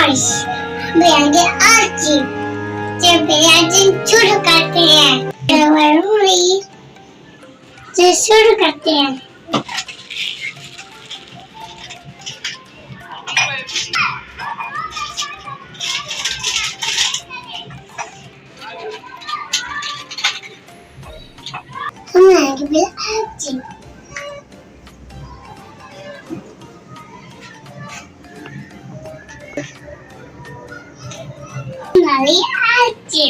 आज बनाएंगे आज शुरू करते हैं। शुरू करते हैं। हम बनाएंगे आज ये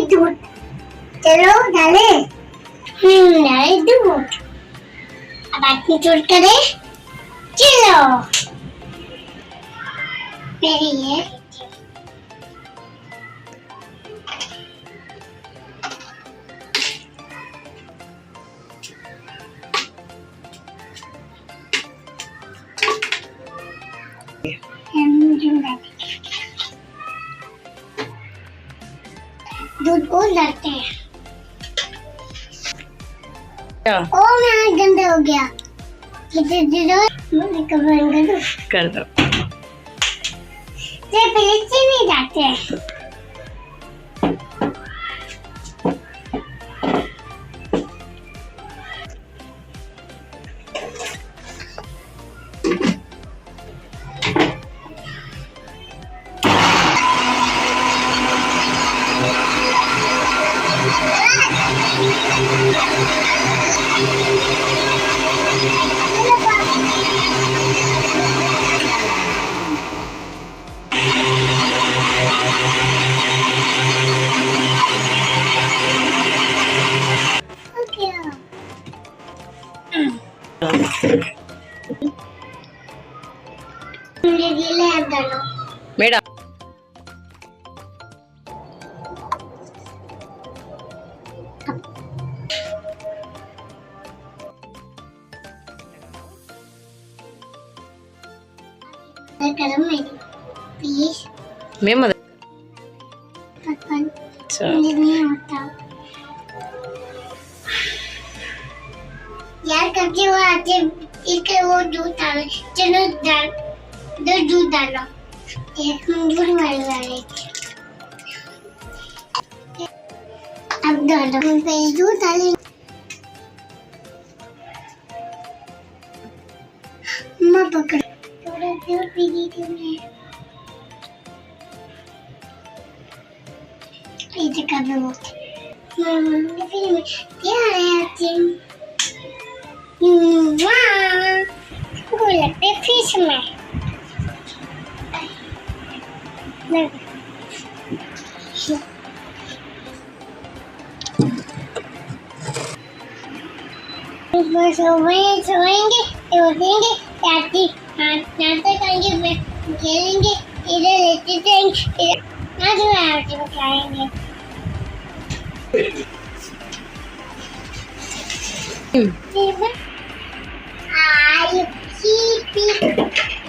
दूध चलो डाले डाले दूध अब आदमी चोट करे चलो मेरी ये दूध को डालते हैं। ओ मेरा गंदा हो गया। कर दो। पहले चीनी डालते हैं। మేడం प्लीज మేము नहीं होता यार करके वो आते इसके वो दूध डाल चलो डाल दो दूध डालो एक दूध वाले अब डालो पे दूध डाले माँ पकड़ थोड़ा दूध पी दी थी मैं इसे कर दो फिर मैं क्या है वो लगते फिश में सोएंगे उठेंगे नाश्ता करेंगे खेलेंगे इधर लेते जाएंगे नाच बताएंगे I keep it.